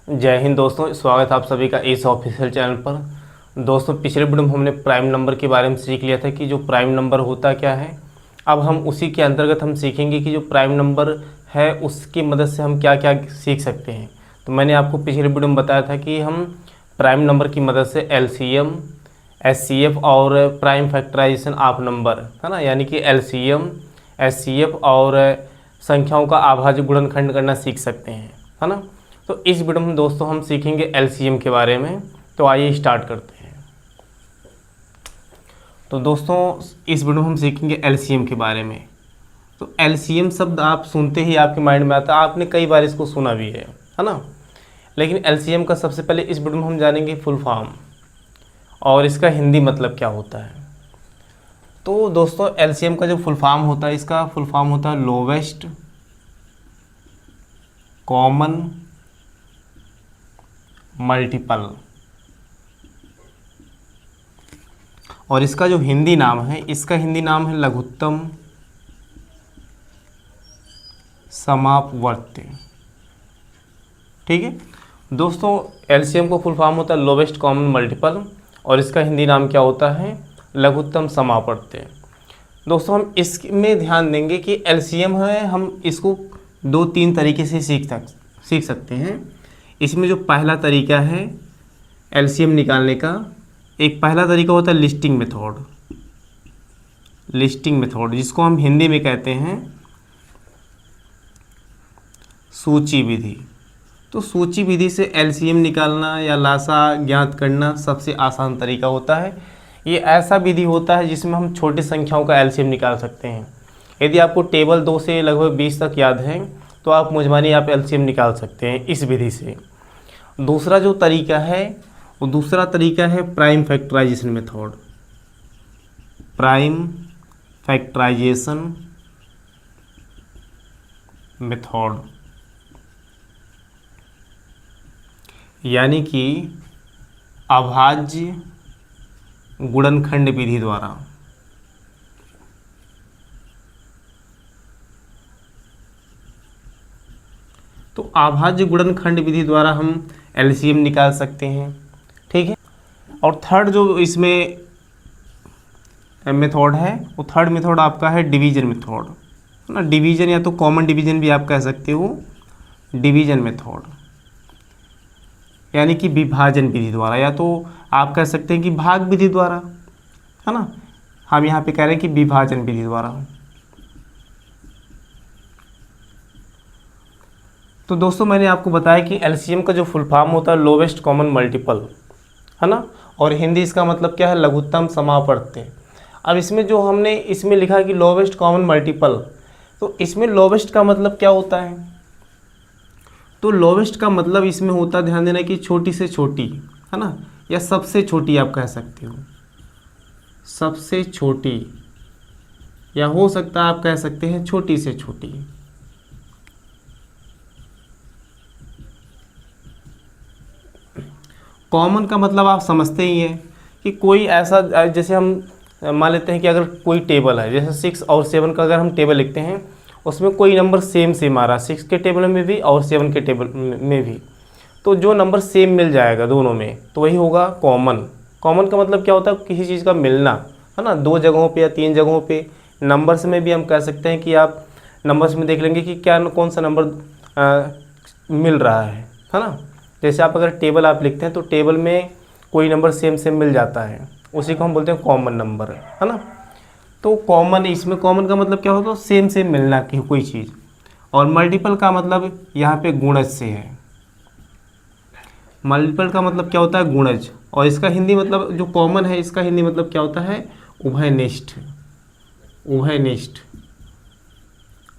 जय हिंद दोस्तों, स्वागत है आप सभी का इस ऑफिशियल चैनल पर। दोस्तों, पिछले वीडियो में हमने प्राइम नंबर के बारे में सीख लिया था कि जो प्राइम नंबर होता क्या है। अब हम उसी के अंतर्गत हम सीखेंगे कि जो प्राइम नंबर है उसकी मदद से हम क्या क्या सीख सकते हैं। तो मैंने आपको पिछले वीडियो में बताया था कि हम प्राइम नंबर की मदद से LCM, SCF और प्राइम फैक्टराइजेशन ऑफ नंबर, है ना, यानी कि LCM, SCF और संख्याओं का अभाज्य गुणनखंड करना सीख सकते हैं, है ना। तो इस वीडियो में दोस्तों हम सीखेंगे LCM के बारे में। तो आइए स्टार्ट करते हैं। तो दोस्तों, इस वीडियो में हम सीखेंगे LCM के बारे में। तो LCM शब्द आप सुनते ही आपके माइंड में आता है, आपने कई बार इसको सुना भी है ना। लेकिन LCM का सबसे पहले इस वीडियो में हम जानेंगे फुल फॉर्म और इसका हिंदी मतलब क्या होता है। तो दोस्तों, LCM का जो फुल फॉर्म होता है, इसका फुल फॉर्म होता है लोवेस्ट कॉमन मल्टीपल, और इसका जो हिंदी नाम है, इसका हिंदी नाम है लघुत्तम समापवर्ती। ठीक है दोस्तों, LCM को फुल फॉर्म होता है लोवेस्ट कॉमन मल्टीपल और इसका हिंदी नाम क्या होता है, लघुत्तम समापवर्ती। दोस्तों, हम इसमें ध्यान देंगे कि LCM है, हम इसको 2-3 तरीके से सीख सकते हैं। इसमें जो पहला तरीका है LCM निकालने का, एक पहला तरीका होता है लिस्टिंग मेथड, जिसको हम हिंदी में कहते हैं सूची विधि। तो सूची विधि से LCM निकालना या लासा ज्ञात करना सबसे आसान तरीका होता है। ये ऐसा विधि होता है जिसमें हम छोटी संख्याओं का LCM निकाल सकते हैं। यदि आपको टेबल 2 से लगभग 20 तक याद है तो आप मुझमानी आप LCM निकाल सकते हैं इस विधि से। दूसरा जो तरीका है वो दूसरा तरीका है प्राइम फैक्टराइजेशन मेथड, यानी कि अभाज्य गुणनखंड विधि द्वारा। तो अभाज्य गुणनखंड विधि द्वारा हम LCM निकाल सकते हैं। ठीक है, और थर्ड जो इसमें मेथड है, वो थर्ड मेथड आपका है डिवीजन मेथड, है ना। डिवीजन या तो कॉमन डिवीजन भी आप कह सकते हो, डिवीजन मेथड यानी कि विभाजन विधि द्वारा, या तो आप कह सकते हैं कि भाग विधि द्वारा, है ना। हम यहाँ पे कह रहे हैं कि विभाजन विधि द्वारा। तो दोस्तों, मैंने आपको बताया कि LCM का जो फुल फॉर्म होता है लोवेस्ट कॉमन मल्टीपल, है ना, और हिंदी इसका मतलब क्या है, लघुत्तम समापवर्ती। अब इसमें जो हमने इसमें लिखा है कि लोवेस्ट कॉमन मल्टीपल, तो इसमें लोवेस्ट का मतलब क्या होता है। तो लोवेस्ट का मतलब इसमें होता है, ध्यान देना, कि छोटी से छोटी, है ना, या सबसे छोटी आप कह सकते हो, सबसे छोटी, या हो सकता है आप कह सकते हैं छोटी से छोटी। कॉमन का मतलब आप समझते ही हैं कि कोई ऐसा, जैसे हम मान लेते हैं कि अगर कोई टेबल है, जैसे 6 और 7 का अगर हम टेबल लिखते हैं, उसमें कोई नंबर सेम आ रहा, 6 के टेबल में भी और 7 के टेबल में भी, तो जो नंबर सेम मिल जाएगा दोनों में, तो वही होगा कॉमन। कॉमन का मतलब क्या होता है, किसी चीज़ का मिलना, है ना, 2 जगहों पे या 3 जगहों पे। नंबर्स में भी हम कह सकते हैं कि आप नंबर्स में देख लेंगे कि क्या कौन सा नंबर मिल रहा है ना। जैसे आप अगर टेबल आप लिखते हैं तो टेबल में कोई नंबर सेम मिल जाता है, उसी को हम बोलते हैं कॉमन नंबर, है ना। तो कॉमन, इसमें कॉमन का मतलब क्या होता है, सेम मिलना की कोई चीज़। और मल्टीपल का मतलब यहाँ पे गुणज से है। मल्टीपल का मतलब क्या होता है, गुणज। और इसका हिंदी मतलब जो कॉमन है, इसका हिंदी मतलब क्या होता है, उभयनिष्ठ।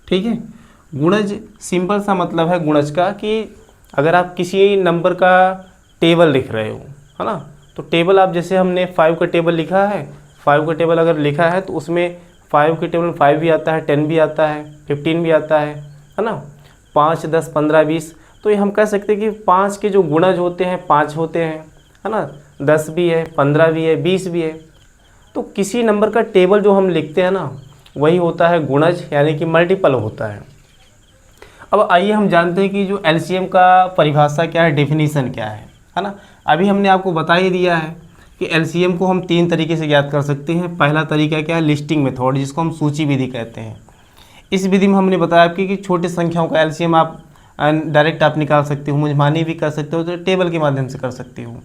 ठीक है, गुणज सिंपल सा मतलब है गुणज का, कि अगर आप किसी नंबर का टेबल लिख रहे हो, है ना, तो टेबल आप, जैसे हमने 5 का टेबल लिखा है, 5 का टेबल अगर लिखा है तो उसमें 5 के टेबल में 5 भी आता है, 10 भी आता है, 15 भी आता है ना, 5, 10, 15, 20। तो ये हम कह सकते हैं कि 5 के जो गुणज होते हैं 5 होते हैं, है ना, 10 भी है, 15 भी है, 20 भी है। तो किसी नंबर का टेबल जो हम लिखते हैं ना, वही होता है गुणज, यानी कि मल्टीपल होता है। अब आइए हम जानते हैं कि जो एलसीएम का परिभाषा क्या है, डेफिनेशन क्या है ना। अभी हमने आपको बता ही दिया है कि एलसीएम को हम 3 तरीके से ज्ञात कर सकते हैं। पहला तरीका क्या है, लिस्टिंग मेथड, जिसको हम सूची विधि कहते हैं। इस विधि में हमने बताया आपकी कि छोटी संख्याओं का एलसीएम आप डायरेक्ट आप निकाल सकते हो, मुंजमानी भी कर सकते हो, तो टेबल के माध्यम से कर सकते हो।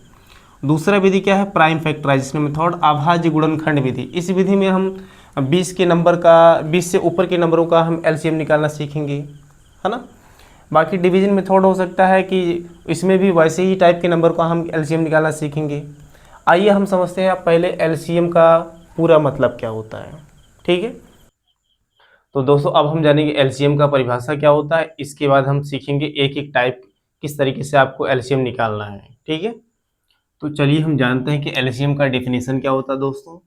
दूसरा विधि क्या है, प्राइम फैक्टराइजेशन मेथड, अभाज्य गुणनखंड विधि। इस विधि में हम 20 से ऊपर के नंबरों का हम एलसीएम निकालना सीखेंगे, है ना। बाकी डिवीजन मेथड हो सकता है कि इसमें भी वैसे ही टाइप के नंबर का हम एलसीएम निकालना सीखेंगे। आइए हम समझते हैं पहले एलसीएम का पूरा मतलब क्या होता है, ठीक है। तो दोस्तों अब हम जानेंगे एलसीएम का परिभाषा क्या होता है, इसके बाद हम सीखेंगे एक एक टाइप किस तरीके से आपको एलसीएम निकालना है, ठीक है। तो चलिए हम जानते हैं कि एलसीएम का डेफिनेशन क्या होता है दोस्तों।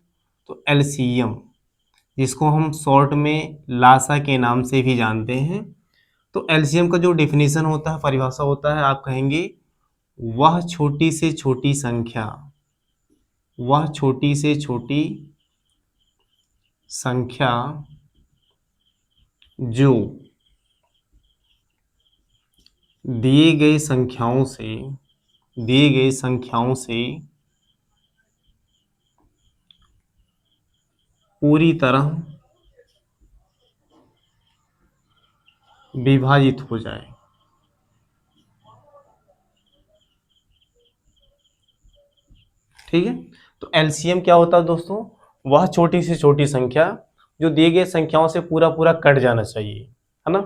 तो एलसीएम, जिसको हम शॉर्ट में लासा के नाम से भी जानते हैं, तो एलसीएम का जो डेफिनेशन होता है, परिभाषा होता है, आप कहेंगे वह छोटी से छोटी संख्या, वह छोटी से छोटी संख्या जो दिए गए संख्याओं से पूरी तरह विभाजित हो जाए। ठीक है, तो एलसीएम क्या होता है दोस्तों, वह छोटी से छोटी संख्या जो दिए गए संख्याओं से पूरा पूरा कट जाना चाहिए, है ना।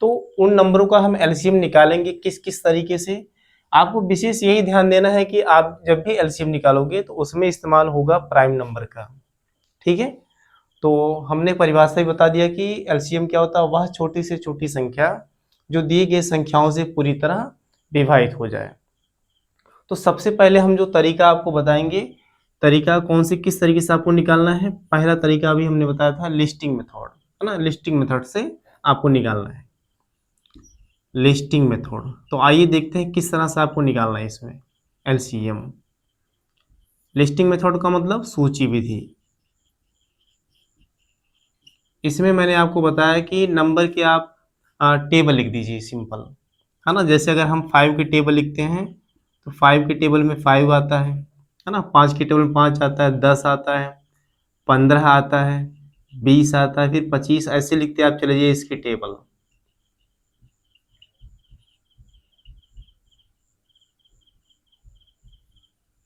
तो उन नंबरों का हम एलसीएम निकालेंगे किस किस तरीके से। आपको विशेष यही ध्यान देना है कि आप जब भी एलसीएम निकालोगे तो उसमें इस्तेमाल होगा प्राइम नंबर का, ठीक है। तो हमने परिभाषा भी बता दिया कि एलसीएम क्या होता है, वह छोटी से छोटी संख्या जो दिए गए संख्याओं से पूरी तरह विभाजित हो जाए। तो सबसे पहले हम जो तरीका आपको बताएंगे, तरीका कौन से किस तरीके से आपको निकालना है। पहला तरीका अभी हमने बताया था लिस्टिंग मेथड, है ना, लिस्टिंग मेथड से आपको निकालना है, लिस्टिंग मेथड। तो आइए देखते हैं किस तरह से आपको निकालना है इसमें एलसीएम। लिस्टिंग मेथड का मतलब सूची विधि। इसमें मैंने आपको बताया कि नंबर के आप टेबल लिख दीजिए, सिंपल, है ना। जैसे अगर हम 5 के टेबल लिखते हैं तो 5 के टेबल में 5 आता है ना। 5 के टेबल में 5 आता है, 10 आता है, 15 आता है, 20 आता है, फिर 25, ऐसे लिखते आप चले जाइए इसके टेबल,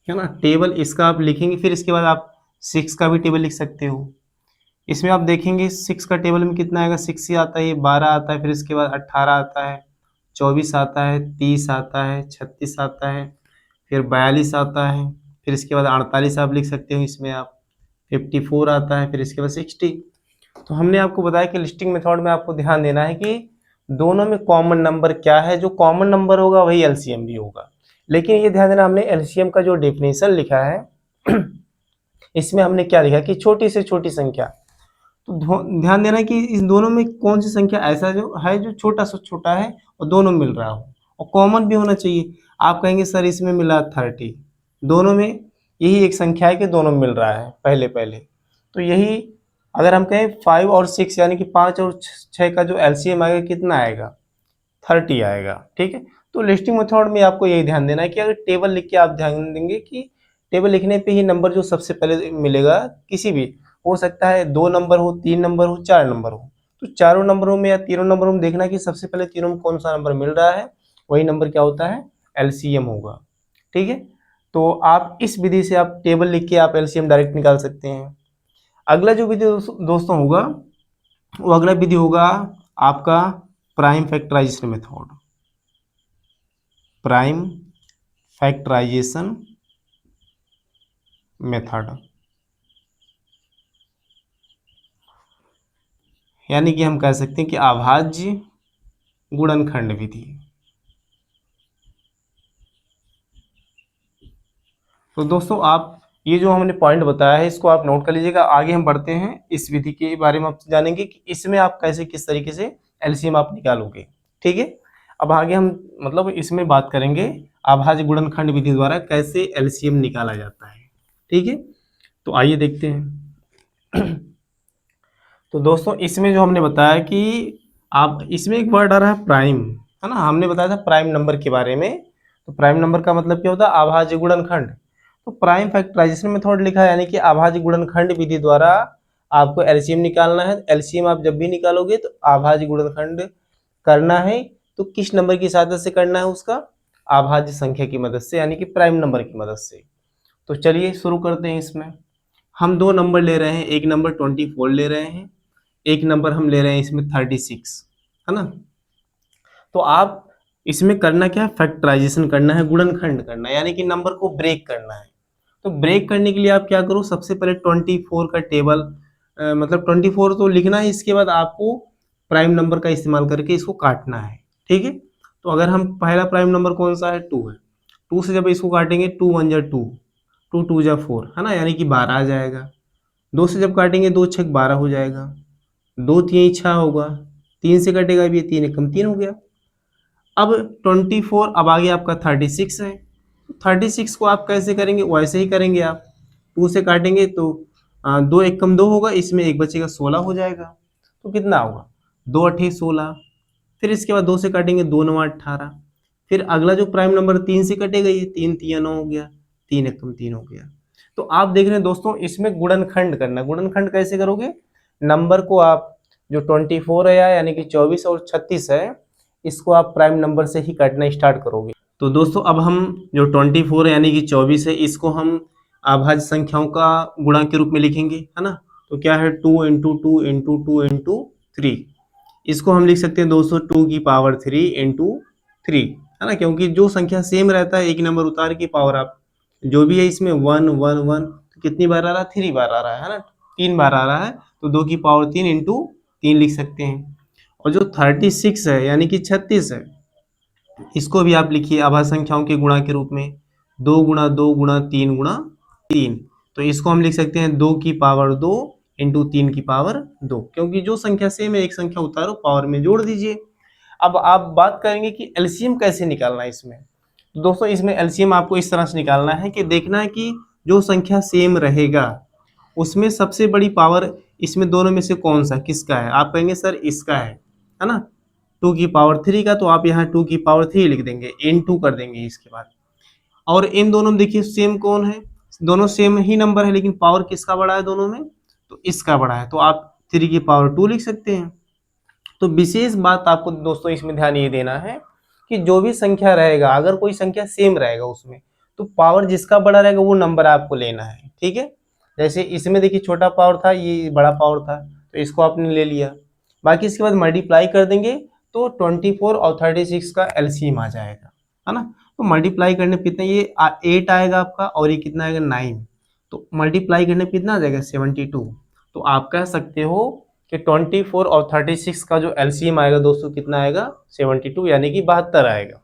है ना। टेबल इसका आप लिखेंगे, फिर इसके बाद आप 6 का भी टेबल लिख सकते हो। इसमें आप देखेंगे 6 का टेबल में कितना आएगा, 6 ही आता है, ये 12 आता है, फिर इसके बाद 18 आता है, 24 आता है, 30 आता है, 36 आता है, फिर 42 आता है, फिर इसके बाद 48 आप लिख सकते हो इसमें आप, 54 आता है, फिर इसके बाद 60। तो हमने आपको बताया कि लिस्टिंग मेथड में आपको ध्यान देना है कि दोनों में कॉमन नंबर क्या है, जो कॉमन नंबर होगा वही एलसीएम भी होगा। लेकिन ये ध्यान देना, हमने एलसीएम का जो डेफिनेशन लिखा है इसमें हमने क्या लिखा कि छोटी से छोटी संख्या। तो ध्यान देना कि इस दोनों में कौन सी संख्या ऐसा जो है जो छोटा से छोटा है और दोनों मिल रहा हो और कॉमन भी होना चाहिए। आप कहेंगे सर इसमें मिला 30, दोनों में यही एक संख्या है कि दोनों मिल रहा है पहले पहले। तो यही अगर हम कहें 5 और 6 यानी कि 5 और 6 का जो एलसीएम आएगा कितना आएगा, 30 आएगा, ठीक है। तो लिस्टिंग मेथड में आपको यही ध्यान देना है कि अगर टेबल लिख के आप ध्यान देंगे कि टेबल लिखने पे ही नंबर जो सबसे पहले मिलेगा, किसी भी हो सकता है 2 नंबर हो, 3 नंबर हो, 4 नंबर हो, तो चारों नंबरों में या तीनों नंबरों में देखना कि सबसे पहले तीनों में कौन सा नंबर मिल रहा है, वही नंबर क्या होता है, एलसीएम होगा, ठीक है। तो आप इस विधि से आप टेबल लिख के आप एलसीएम डायरेक्ट निकाल सकते हैं। अगला जो विधि दोस्तों होगा, वो अगला विधि होगा आपका prime factorisation method, prime factorisation method, यानी कि हम कह सकते हैं कि अभाज्य गुणनखंड विधि। तो दोस्तों आप ये जो हमने पॉइंट बताया है इसको आप नोट कर लीजिएगा। आगे हम बढ़ते हैं, इस विधि के बारे में आप जानेंगे कि इसमें आप कैसे किस तरीके से एलसीएम आप निकालोगे, ठीक है। अब आगे हम मतलब इसमें बात करेंगे अभाज्य गुणनखंड विधि द्वारा कैसे एलसीएम निकाला जाता है, ठीक है। तो आइए देखते हैं। तो दोस्तों इसमें जो हमने बताया कि आप इसमें एक वर्ड आ रहा है प्राइम, है ना, हमने बताया था प्राइम नंबर के बारे में। तो प्राइम नंबर का मतलब क्या होता है, अभाज्य गुणनखंड। तो प्राइम फैक्टराइजेशन मेथड लिखा है, यानी कि अभाज्य गुणनखंड विधि द्वारा आपको एलसीएम निकालना है। एलसीएम आप जब भी निकालोगे तो अभाज्य गुणनखंड करना है, तो किस नंबर की सहायता से करना है, उसका अभाज्य संख्या की मदद से, यानी कि प्राइम नंबर की मदद से। तो चलिए शुरू करते हैं। इसमें हम दो नंबर ले रहे हैं, एक नंबर 24 ले रहे हैं, एक नंबर हम ले रहे हैं इसमें 36, है ना। तो आप इसमें करना क्या है, फैक्टराइजेशन करना है, गुणनखंड करना है, यानी कि नंबर को ब्रेक करना है। तो ब्रेक करने के लिए आप क्या करो, सबसे पहले 24 का टेबल, मतलब 24 तो लिखना है, इसके बाद आपको प्राइम नंबर का इस्तेमाल करके इसको काटना है, ठीक है। तो अगर हम पहला प्राइम नंबर कौन सा है, 2 है। 2 से जब इसको काटेंगे, 2 1 जा 2, 2 2 जा 4, है ना, यानी कि 12 आ जाएगा। 2 से जब काटेंगे, 2 6 12 हो जाएगा। 2 3 6 होगा, 3 से कटेगा भी, 3 1 3 हो गया। अब 24, अब आगे आपका 36 है। 36 को आप कैसे करेंगे, वैसे ही करेंगे आप। 2 से काटेंगे तो 2 1 कम 2 होगा, इसमें एक बचेगा, 16 हो जाएगा। तो कितना होगा, 2 8 16। फिर इसके बाद 2 से काटेंगे, 2 9 18। फिर अगला जो प्राइम नंबर 3 से कटेगा, ये 3 3 9 हो गया, 3 1 कम 3 हो गया। तो आप देख रहे हैं दोस्तों, इसमें गुणनखंड करना। गुणनखंड कैसे करोगे, नंबर को आप जो 24 है, यानी कि 24 और 36 है, इसको आप प्राइम नंबर से ही काटना स्टार्ट करोगे। तो दोस्तों अब हम जो 24 है यानी कि 24 है, इसको हम अभाज्य संख्याओं का गुणा के रूप में लिखेंगे, है ना। तो क्या है, 2 इंटू 2 इंटू 2 इंटू 3। इसको हम लिख सकते हैं दोस्तों 2 की पावर 3 इंटू 3, है ना, क्योंकि जो संख्या सेम रहता है, एक नंबर उतार की पावर आप जो भी है इसमें 1 1 1, तो कितनी बार आ रहा है, 3 बार आ रहा है ना, 3 बार आ रहा है। तो 2 की पावर 3 इंटू 3 लिख सकते हैं। और जो 36 है यानी कि 36 है, इसको भी आप लिखिए अभाज्य संख्याओं के गुणा के रूप में, 2 गुणा 2 गुणा 3 गुणा 3। तो इसको हम लिख सकते हैं 2 की पावर 2 इंटू 3 की पावर 2, क्योंकि जो संख्या सेम है, एक संख्या उतारो, पावर में जोड़ दीजिए। अब आप बात करेंगे कि एलसीएम कैसे निकालना है इसमें। तो दोस्तों इसमें एलसीएम आपको इस तरह से निकालना है कि देखना है कि जो संख्या सेम रहेगा उसमें सबसे बड़ी पावर इसमें दोनों में से कौन सा किसका है। आप कहेंगे सर इसका है ना, 2 की पावर 3 का, तो आप यहाँ 2 की पावर 3 लिख देंगे, इन 2 कर देंगे इसके बाद। और इन दोनों में देखिए सेम कौन है, दोनों सेम ही नंबर है, लेकिन पावर किसका बड़ा है दोनों में, तो इसका बड़ा है, तो आप 3 की पावर 2 लिख सकते हैं। तो विशेष बात आपको दोस्तों इसमें ध्यान ये देना है कि जो भी संख्या रहेगा, अगर कोई संख्या सेम रहेगा उसमें, तो पावर जिसका बड़ा रहेगा वो नंबर आपको लेना है, ठीक है। जैसे इसमें देखिए छोटा पावर था, ये बड़ा पावर था, तो इसको आपने ले लिया। बाकी इसके बाद मल्टीप्लाई कर देंगे, तो 24 और 36 का एलसीएम आ जाएगा, है ना। तो मल्टीप्लाई करने पे कितना, ये 8 आएगा आपका, और ये कितना आएगा 9। तो मल्टीप्लाई करने पे कितना आ जाएगा 72। तो आप कह सकते हो कि 24 और 36 का जो एलसीएम आएगा दोस्तों कितना आएगा, 72, यानी कि 72 आएगा।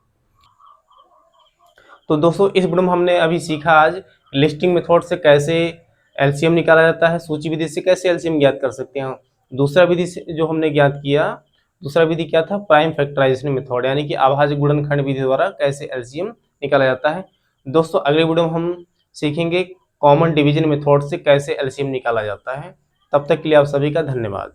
तो दोस्तों इस वीडियो में हमने अभी सीखा आज लिस्टिंग मेथड से कैसे एलसीएम निकाला जाता है, सूची विधि से कैसे एलसीएम ज्ञात कर सकते हैं। दूसरा विधि से जो हमने ज्ञात किया, दूसरा विधि क्या था, प्राइम फैक्टराइजेशन मेथड, यानी कि अभाज्य गुणनखंड विधि द्वारा कैसे एलसीएम निकाला जाता है। दोस्तों अगले वीडियो में हम सीखेंगे कॉमन डिवीजन मेथड से कैसे एलसीएम निकाला जाता है। तब तक के लिए आप सभी का धन्यवाद।